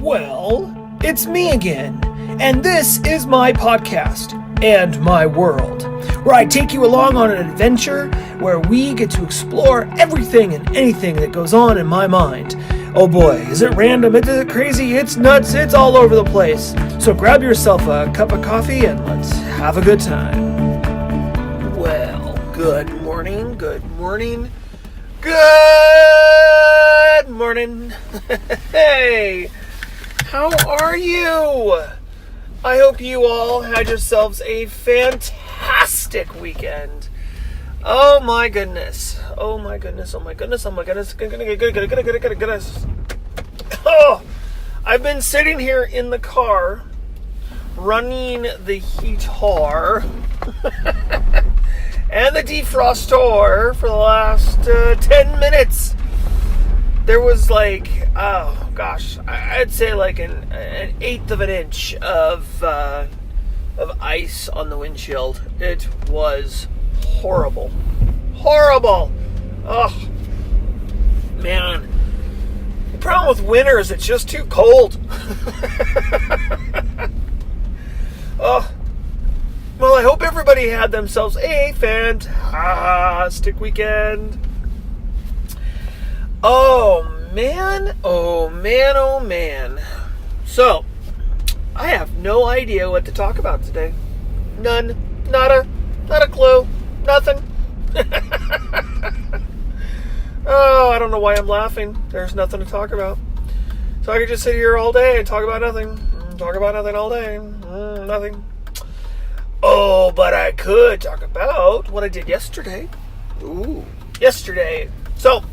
Well, it's me again, and this is my podcast and my world, where I take you along on an adventure where we get to explore everything and anything that goes on in my mind. Oh boy, is it random, is it crazy, it's nuts, it's all over the place. So grab yourself a cup of coffee and let's have a good time. Well, good morning, good morning, good morning. Hey, how are you? I hope you all had yourselves a fantastic weekend. Oh my goodness. Oh my goodness. Oh my goodness. Oh my goodness. Goodness. Oh, I've been sitting here in the car running the heater and the defroster for the last 10 minutes. There was like, oh gosh, I'd say like an eighth of an inch of ice on the windshield. It was horrible. Horrible. Oh, man. The problem with winter is it's just too cold. Oh, well, I hope everybody had themselves a fantastic weekend. Oh man, oh man, oh man. So, I have no idea what to talk about today. None. Not a clue. Nothing. Oh, I don't know why I'm laughing. There's nothing to talk about. So I could just sit here all day and talk about nothing. Talk about nothing all day. Nothing. Oh, but I could talk about what I did yesterday. Ooh, yesterday. So,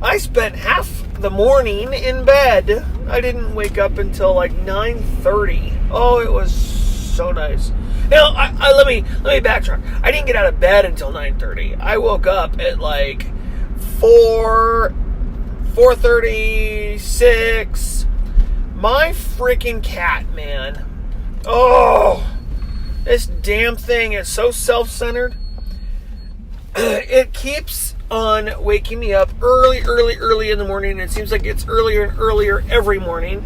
I spent half the morning in bed. I didn't wake up until like 9:30. Oh, it was so nice. Now, let me backtrack. I didn't get out of bed until 9:30. I woke up at like 4:36. My freaking cat, man. Oh, this damn thing is so self-centered. It keeps on waking me up early in the morning. It seems like it's earlier and earlier every morning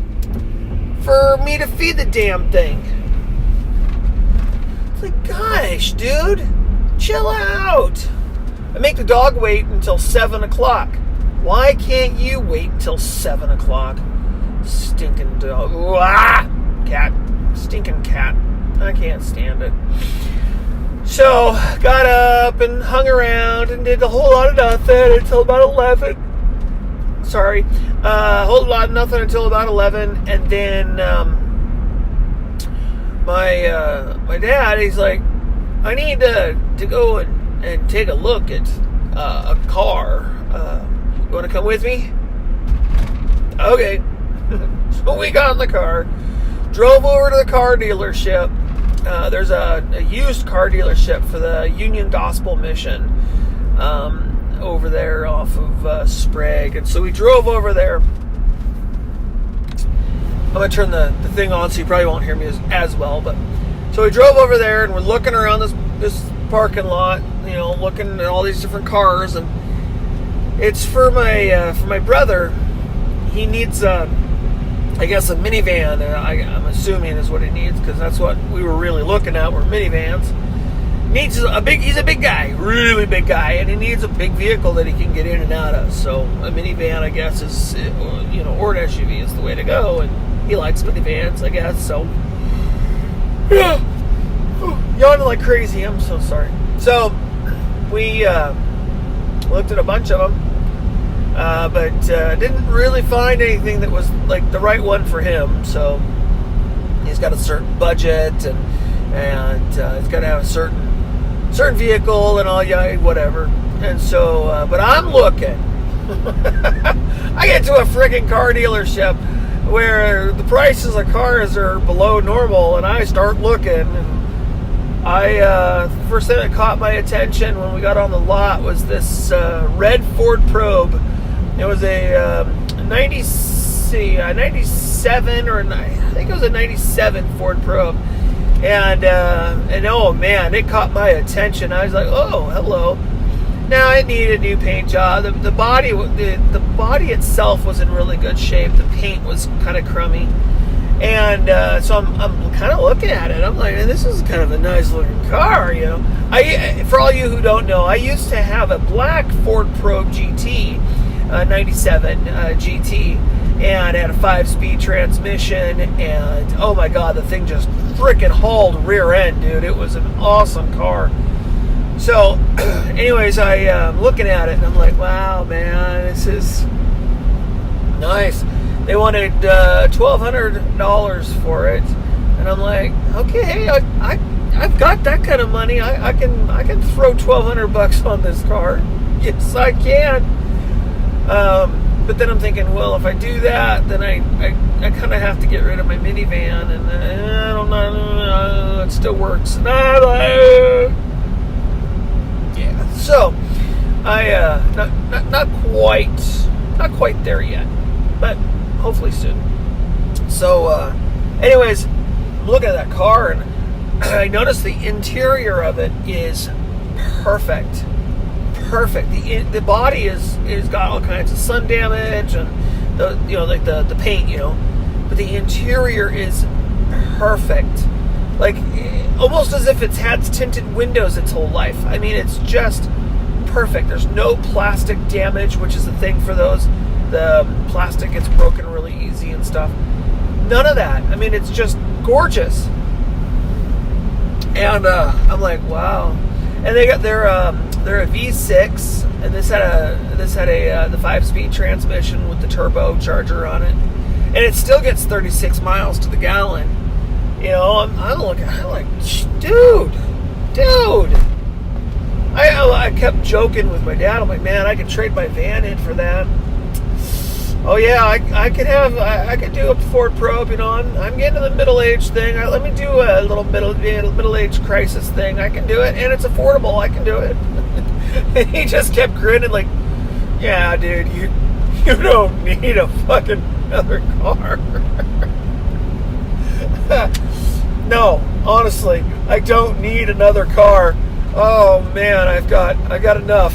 for me to feed the damn thing. It's like, gosh, dude, chill out. I make the dog wait until 7 o'clock. Why can't you wait until 7 o'clock? Stinking dog. Cat. Stinking cat. I can't stand it. So, got up and hung around and did a whole lot of nothing until about 11. Sorry. A whole lot of nothing until about 11. And then my dad, he's like, I need to go and take a look at a car. You want to come with me? Okay. So we got in the car, drove over to the car dealership. There's a used car dealership for the Union Gospel Mission over there off of Sprague. And so we drove over there. I'm going to turn the thing on so you probably won't hear me as well. But so we drove over there and we're looking around this parking lot, you know, looking at all these different cars. And it's for my brother. He needs I guess a minivan, I'm assuming is what he needs, because that's what we were really looking at, were minivans. He's a big guy, really big guy, and he needs a big vehicle that he can get in and out of. So a minivan, I guess, is, you know, or an SUV is the way to go, and he likes minivans, I guess, so. Yeah. Yawning like crazy, I'm so sorry. So we looked at a bunch of them. But didn't really find anything that was like the right one for him. So he's got a certain budget, and he's got to have a certain vehicle and all, yeah, whatever. And so, but I'm looking. I get to a friggin' car dealership where the prices of cars are below normal, and I start looking. And the first thing that caught my attention when we got on the lot was this red Ford Probe. It was a 97 or I think it was a 97 Ford Probe, and oh man, it caught my attention. I was like, oh, hello. Now it needed a new paint job. The body itself was in really good shape. The paint was kind of crummy, and so I'm kind of looking at it. I'm like, this is kind of a nice looking car, you know. For all you who don't know, I used to have a black Ford Probe GT, 97 GT, and it had a 5-speed transmission, and oh my god, the thing just freaking hauled rear end, dude. It was an awesome car. So, anyways, I'm looking at it, and I'm like, wow, man, this is nice. They wanted $1,200 for it, and I'm like, okay, I've got that kind of money. I can throw $1,200 on this car. Yes, I can. But then I'm thinking, well, if I do that, then I kind of have to get rid of my minivan, and I don't know, it still works. Yeah, so I not quite there yet, but hopefully soon. So, anyways, I'm looking at that car, and I noticed the interior of it is perfect. The body is got all kinds of sun damage and the paint, but the interior is perfect. Like almost as if it's had tinted windows its whole life. I mean, it's just perfect. There's no plastic damage, which is the thing for those. The plastic gets broken really easy and stuff. None of that. I mean, it's just gorgeous. And I'm like, wow. And they're a V6, and this had the 5-speed transmission with the turbocharger on it, and it still gets 36 miles to the gallon. I'm looking, I'm like, dude. I kept joking with my dad. I'm like, man, I could trade my van in for that. Oh yeah, I could do a Ford Probe. I'm getting to the middle age thing. Let me do a little middle age crisis thing. I can do it, and it's affordable. I can do it. And he just kept grinning like, yeah, dude, you don't need a fucking other car. No, honestly, I don't need another car. Oh man, I got enough.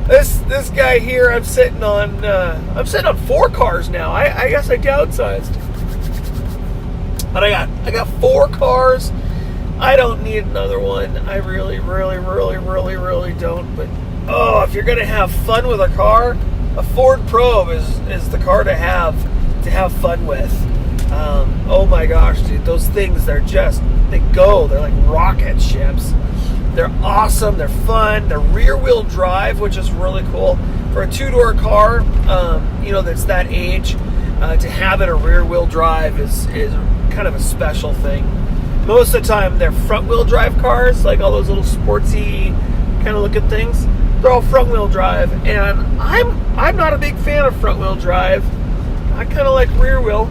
This guy here, I'm sitting on 4 cars now. I guess I downsized, but I got 4 cars. I don't need another one. I really don't. But if you're gonna have fun with a car, a Ford Probe is the car to have fun with. Oh my gosh, dude, those things, they're like rocket ships. They're awesome, they're fun, they're rear-wheel drive, which is really cool. For a 2-door car, that's that age, to have it a rear-wheel drive is kind of a special thing. Most of the time, they're front-wheel drive cars, like all those little sportsy kind of looking things. They're all front-wheel drive, and I'm not a big fan of front-wheel drive. I kind of like rear-wheel.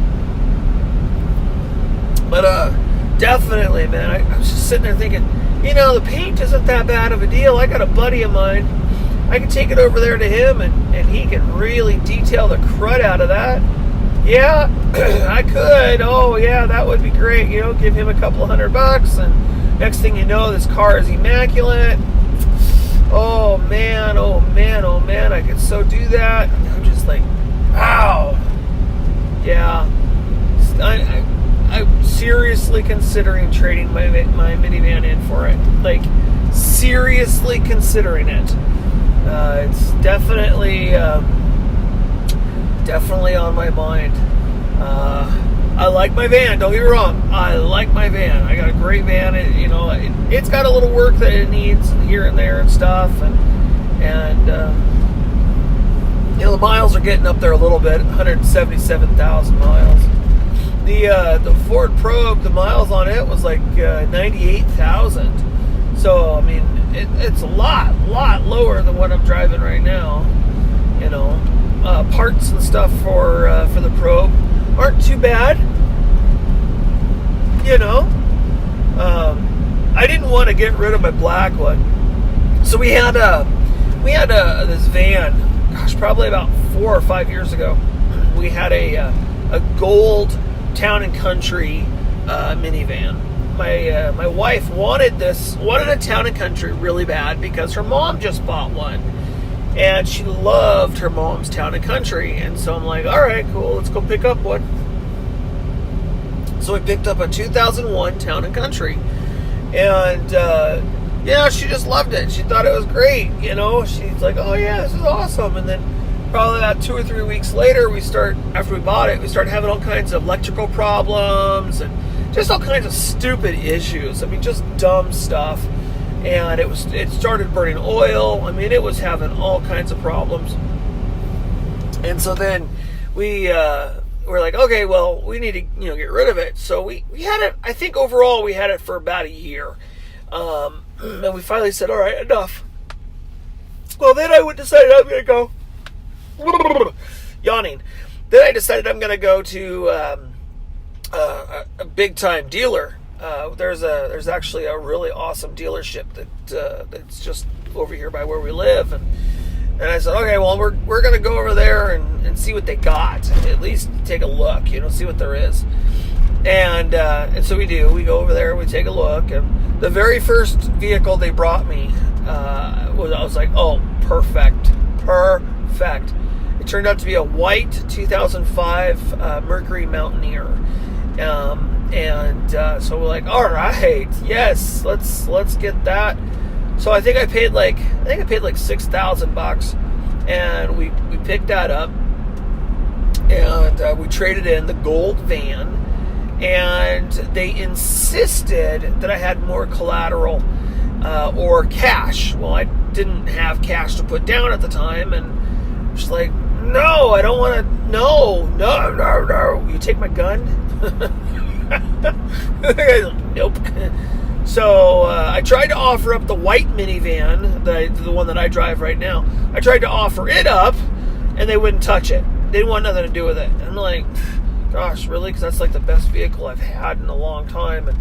But definitely, man, I was just sitting there thinking, the paint isn't that bad of a deal. I got a buddy of mine. I can take it over there to him, and he can really detail the crud out of that. Yeah, I could. Oh, yeah, that would be great. Give him a couple of $100, and next thing you know, this car is immaculate. Oh, man, I could so do that. I'm just like, wow. Yeah. I'm seriously considering trading my minivan in for it. Like, seriously considering it. It's definitely on my mind. I like my van. Don't get me wrong. I like my van. I got a great van. It's got a little work that it needs here and there and stuff, and the miles are getting up there a little bit. 177,000 miles. The Ford Probe, the miles on it was like 98,000. So I mean, it's a lot lower than what I'm driving right now. Parts and stuff for the Probe aren't too bad. I didn't want to get rid of my black one, so we had this van. Gosh, probably about 4 or 5 years ago. We had a gold Town and Country minivan, my wife wanted a Town and Country really bad because her mom just bought one, and she loved her mom's Town and Country. And so I'm like, all right, cool, let's go pick up one. So we picked up a 2001 Town and Country, and she just loved it. She thought it was great. She's like, oh yeah, this is awesome. And then probably about 2 or 3 weeks later, after we bought it, we started having all kinds of electrical problems and just all kinds of stupid issues. I mean, just dumb stuff. And it started burning oil. I mean, it was having all kinds of problems. And so then we're like, okay, well, we need to get rid of it. So we had it. I think overall we had it for about a year, and we finally said, all right, enough. Well, then I decided I'm going to go. Yawning. Then I decided I'm going to go to a big time dealer. There's actually a really awesome dealership that's just over here by where we live, and I said, okay, well, we're going to go over there and see what they got. At least take a look, see what there is. And so we do. We go over there, we take a look, and the very first vehicle they brought me, I was like, oh, perfect. It turned out to be a white 2005 Mercury Mountaineer. So we're like, all right, yes, let's get that. So I think I paid like $6,000, and we picked that up, and we traded in the gold van, and they insisted that I had more collateral or cash. Well, I didn't have cash to put down at the time, and she's like, no, I don't want to. No. You take my gun? Nope. So I tried to offer up the white minivan, the one that I drive right now. I tried to offer it up, and they wouldn't touch it. They didn't want nothing to do with it. And I'm like, gosh, really? Because that's like the best vehicle I've had in a long time. And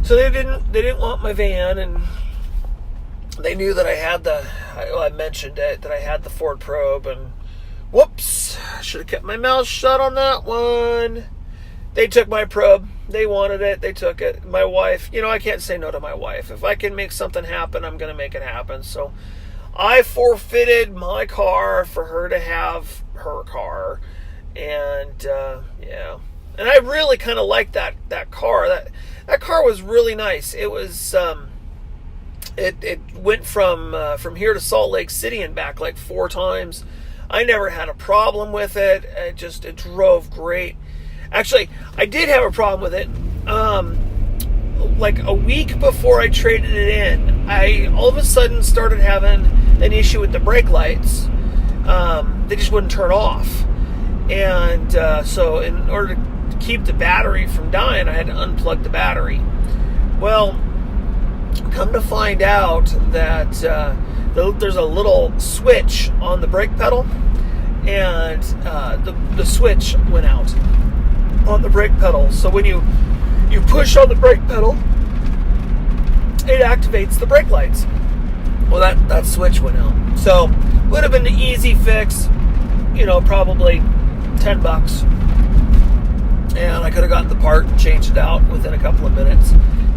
so they didn't want my van, and they knew that I had I mentioned it, that I had the Ford Probe, and whoops, I should have kept my mouth shut on that one. They took my Probe. They wanted it. They took it. My wife, I can't say no to my wife. If I can make something happen, I'm going to make it happen. So I forfeited my car for her to have her car. And, yeah. And I really kind of liked that car. That car was really nice. It was, it went from here to Salt Lake City and back like 4 times. I never had a problem with it. It drove great. Actually, I did have a problem with it. Like a week before I traded it in, I all of a sudden started having an issue with the brake lights. They just wouldn't turn off. And so in order to keep the battery from dying, I had to unplug the battery. Well, come to find out that there's a little switch on the brake pedal, and the switch went out on the brake pedal. So when you push on the brake pedal, it activates the brake lights. Well, that switch went out. So would have been an easy fix, probably $10. And I could have gotten the part and changed it out within a couple of minutes.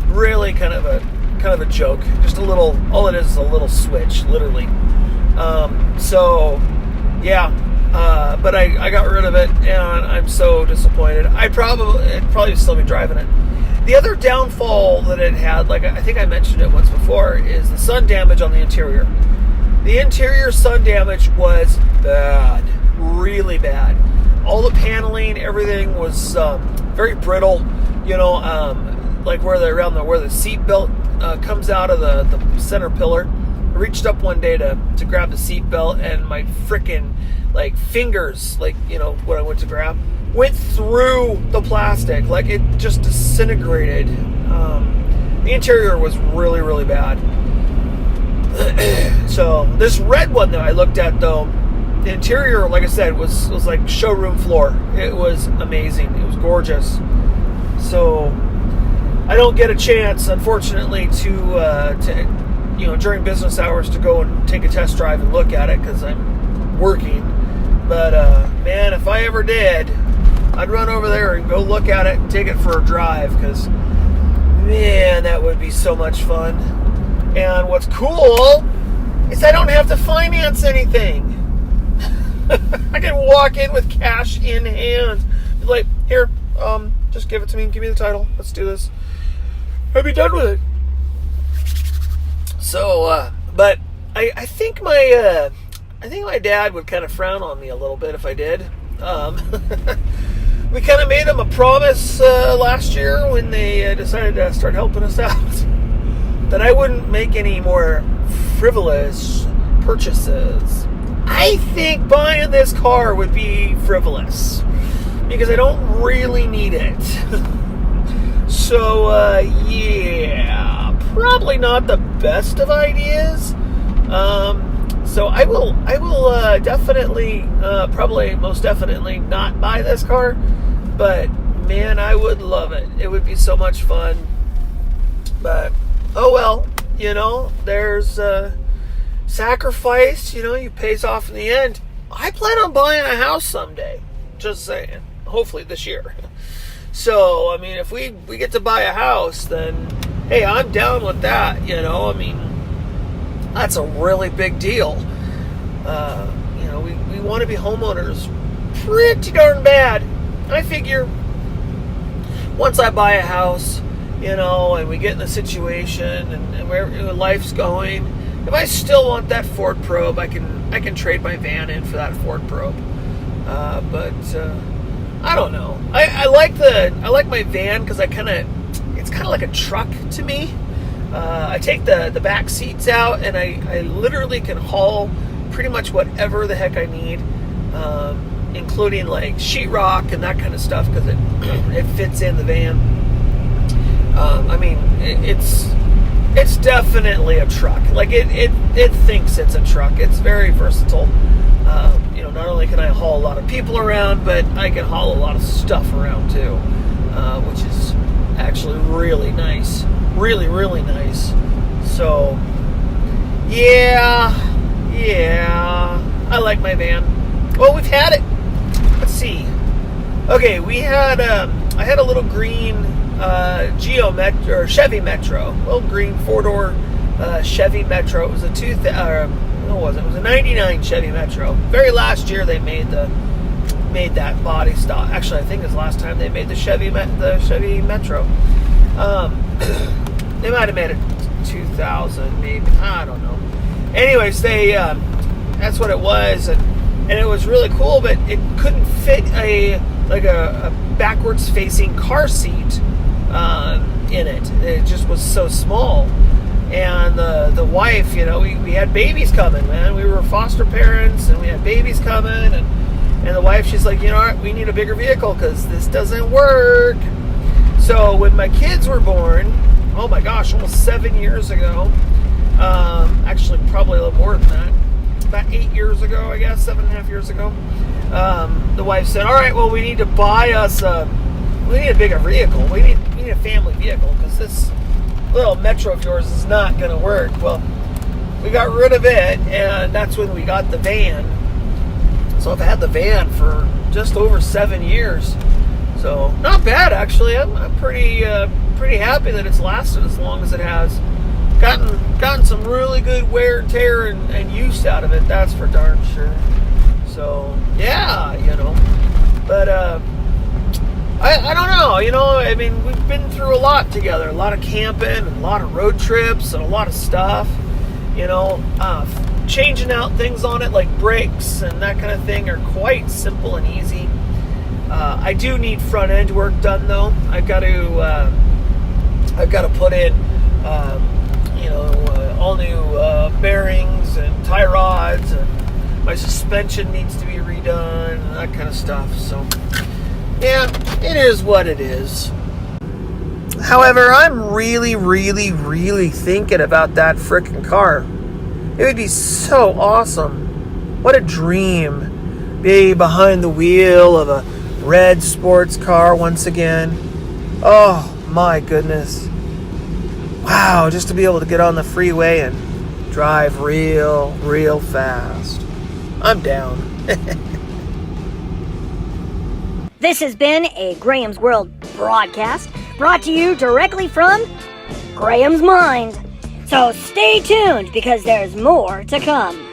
Really kind of a joke. Just a little, all it is a little switch, literally. So yeah. But I got rid of it, and I'm so disappointed. I'd probably still be driving it. The other downfall that it had, like I think I mentioned it once before, is the sun damage on the interior. The interior sun damage was bad, really bad. All the paneling, everything was very brittle. Like where the seat belt comes out of the center pillar. I reached up one day to grab the seat belt, and my frickin' fingers, when I went to grab, went through the plastic. Like it just disintegrated. The interior was really, really bad. So this red one that I looked at, though, the interior, like I said, was like showroom floor. It was amazing. It was gorgeous. So I don't get a chance, unfortunately, to during business hours to go and take a test drive and look at it because I'm working. But man, if I ever did, I'd run over there and go look at it and take it for a drive, because Man, that would be so much fun. And what's cool is I don't have to finance anything. I can walk in with cash in hand. Be like, here, just give it to me and give me the title. Let's do this. I'd be done with it. So, but I think my dad would kind of frown on me a little bit if I did. We kind of made him a promise last year when they decided to start helping us out that I wouldn't make any more frivolous purchases. I think buying this car would be frivolous because I don't really need it. So, yeah, probably not the best of ideas. So I will definitely, probably most definitely not buy this car, but man, I would love it. It would be so much fun. But, oh well, there's sacrifice, you pays off in the end. I plan on buying a house someday. Just saying. Hopefully this year. So, I mean, if we get to buy a house, then, hey, I'm down with that, I mean, that's a really big deal. We want to be homeowners pretty darn bad. I figure once I buy a house, and we get in a situation and where life's going, if I still want that Ford Probe, I can trade my van in for that Ford Probe. But I don't know. I like my van because it's kind of like a truck to me. I take the back seats out and I literally can haul pretty much whatever the heck I need, including like sheetrock and that kind of stuff because it fits in the van. I mean, it's definitely a truck. Like it thinks it's a truck. It's very versatile. Not only can I haul a lot of people around, but I can haul a lot of stuff around too, which is actually really nice. Really, really nice. So, yeah, I like my van. Well, we've had it. Let's see. Okay, I had a little green Chevy Metro, little green 4-door Chevy Metro. It was it was a 99 Chevy Metro. Very last year they made that body style. Actually, I think it's the last time they made the Chevy Metro. They might have made it 2000, maybe. I don't know. Anyways, that's what it was, and it was really cool, but it couldn't fit a backwards facing car seat in it. It just was so small. And the wife, we had babies coming, man. We were foster parents, and we had babies coming, and the wife, she's like, we need a bigger vehicle because this doesn't work. So when my kids were born, oh my gosh, almost 7 years ago, actually probably a little more than that, about 8 years ago, I guess, 7.5 years ago, the wife said, all right, well, we need to buy us we need a bigger vehicle. We need a family vehicle because this little Metro of yours is not going to work. Well, we got rid of it, and that's when we got the van. So I've had the van for just over 7 years. So not bad, actually. I'm pretty happy that it's lasted as long as it has. Gotten some really good wear and tear and use out of it. That's for darn sure. So yeah, but I don't know. I mean, we've been through a lot together. A lot of camping, and a lot of road trips, and a lot of stuff. Changing out things on it like brakes and that kind of thing are quite simple and easy. I do need front end work done though. I've got to put in all new bearings and tie rods, and my suspension needs to be redone and that kind of stuff. So yeah, it is what it is. However, I'm really, really, really thinking about that frickin' car. It would be so awesome. What a dream. Be behind the wheel of a red sports car once again. Oh my goodness. Wow, just to be able to get on the freeway and drive real fast. I'm down. This has been a Graham's World broadcast brought to you directly from Graham's mind. So stay tuned because there's more to come.